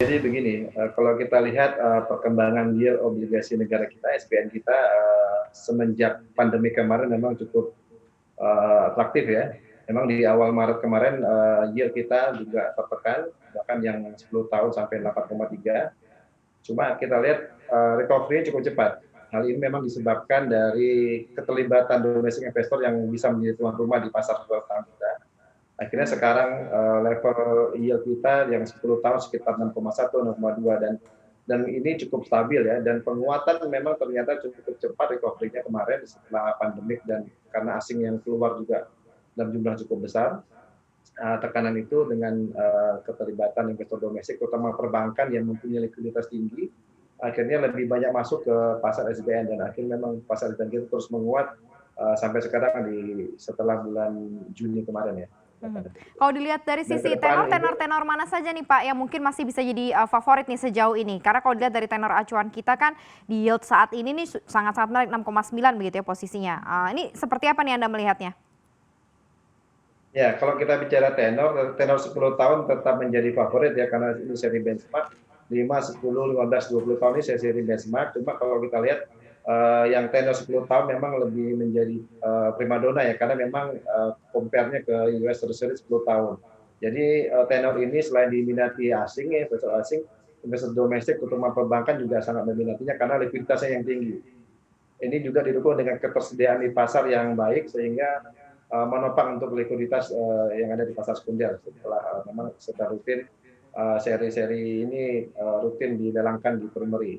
Jadi begini, kalau kita lihat perkembangan yield obligasi negara kita, SBN kita semenjak pandemi kemarin memang cukup atraktif ya. Memang di awal Maret kemarin yield kita juga tertekan, bahkan yang 10 tahun sampai 8,3. Cuma kita lihat recovery-nya cukup cepat. Hal ini memang disebabkan dari keterlibatan domestic investor yang bisa menjadi tuan rumah di pasar saham kita. Akhirnya sekarang level yield kita yang 10 tahun sekitar 6,1, 6,2 dan ini cukup stabil ya, dan penguatan memang ternyata cukup cepat recovery-nya kemarin setelah pandemik dan karena asing yang keluar juga dalam jumlah cukup besar. Tekanan itu dengan keterlibatan investor domestik terutama perbankan yang mempunyai likuiditas tinggi akhirnya lebih banyak masuk ke pasar SBN dan akhirnya memang pasar SBN kita terus menguat sampai sekarang setelah bulan Juni kemarin ya. Kalau dilihat dari Dan ke sisi depan tenor mana saja nih Pak yang mungkin masih bisa jadi favorit nih sejauh ini? Karena kalau dilihat dari tenor acuan kita kan di yield saat ini nih sangat-sangat menarik 6,9 begitu ya posisinya. Ini seperti apa nih Anda melihatnya? ya, kalau kita bicara tenor 10 tahun tetap menjadi favorit ya karena ini seri benchmark 5, 10, 15, 20 tahun ini seri benchmark. Cuma kalau kita lihat yang tenor 10 tahun memang lebih menjadi primadona ya karena memang compare-nya ke US Treasury 10 tahun. Jadi tenor ini selain diminati asing ya, investor asing, investor domestik terutama perbankan juga sangat meminatinya karena likuiditasnya yang tinggi. Ini juga didukung dengan ketersediaan di pasar yang baik sehingga menopang untuk likuiditas yang ada di pasar sekunder setelah memang secara rutin seri-seri ini rutin dilelangkan di primary.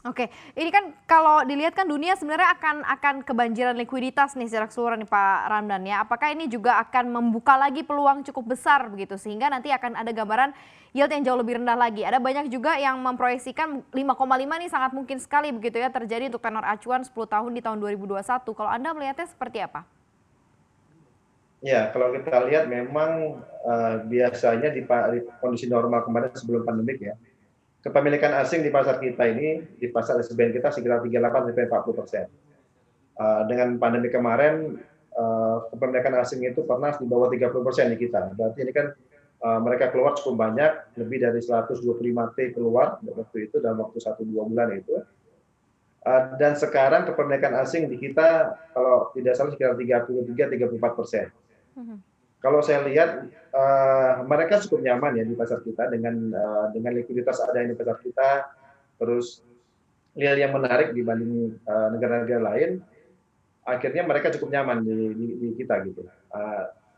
Oke, ini kan kalau dilihat kan dunia sebenarnya akan kebanjiran likuiditas nih secara keseluruhan nih Pak Ramdan ya. Apakah ini juga akan membuka lagi peluang cukup besar begitu sehingga nanti akan ada gambaran yield yang jauh lebih rendah lagi. Ada banyak juga yang memproyeksikan 5,5 nih sangat mungkin sekali begitu ya terjadi untuk tenor acuan 10 tahun di tahun 2021. Kalau Anda melihatnya seperti apa? Ya, kalau kita lihat memang biasanya di kondisi normal kemarin sebelum pandemik ya, kepemilikan asing di pasar kita ini, di pasar SBN kita sekitar 38-40%. Dengan pandemi kemarin, kepemilikan asing itu pernah di bawah 30% di kita. Berarti ini kan mereka keluar cukup banyak, lebih dari 125 T keluar waktu itu dalam waktu 1-2 bulan itu. Dan sekarang kepemilikan asing di kita kalau tidak salah sekitar 33-34%. Kalau saya lihat mereka cukup nyaman ya di pasar kita dengan likuiditas ada di pasar kita, terus yield yang menarik dibanding negara-negara lain, akhirnya mereka cukup nyaman di kita gitu.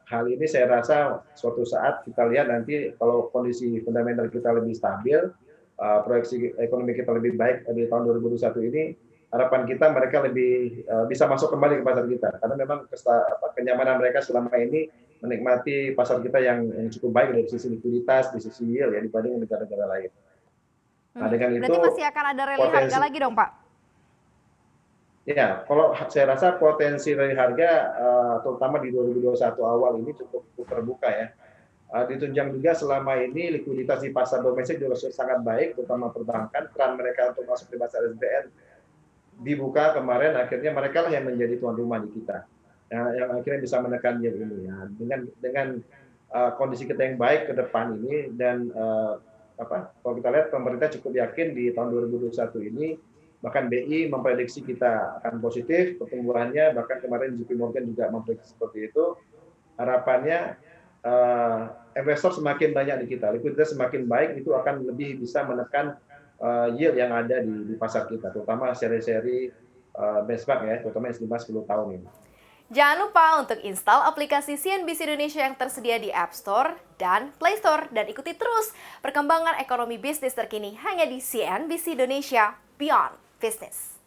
Hal ini saya rasa suatu saat kita lihat nanti kalau kondisi fundamental kita lebih stabil, proyeksi ekonomi kita lebih baik di tahun 2021 ini, harapan kita mereka lebih bisa masuk kembali ke pasar kita karena memang kenyamanan mereka selama ini menikmati pasar kita yang cukup baik dari sisi likuiditas, di sisi yield ya dibanding negara-negara lain. Nah, dengan itu Berarti masih akan ada rally harga lagi dong Pak? Ya, kalau saya rasa potensi dari harga terutama di 2021 awal ini cukup terbuka ya. Ditunjang juga selama ini likuiditas di pasar domestik juga sangat baik, terutama perbankan, peran mereka untuk masuk di pasar SBN dibuka kemarin, akhirnya mereka lah yang menjadi tuan rumah di kita. Yang akhirnya bisa menekan yield ini ya. Dengan kondisi kita yang baik ke depan ini dan kalau kita lihat pemerintah cukup yakin di tahun 2021 ini bahkan BI memprediksi kita akan positif pertumbuhannya, bahkan kemarin JP Morgan juga memprediksi seperti itu. Harapannya investor semakin banyak di kita, likuiditas semakin baik, itu akan lebih bisa menekan yield yang ada di pasar kita, terutama seri-seri benchmark ya, terutama S5 10 tahun ini. Jangan lupa untuk install aplikasi CNBC Indonesia yang tersedia di App Store dan Play Store dan ikuti terus perkembangan ekonomi bisnis terkini hanya di CNBC Indonesia Beyond Business.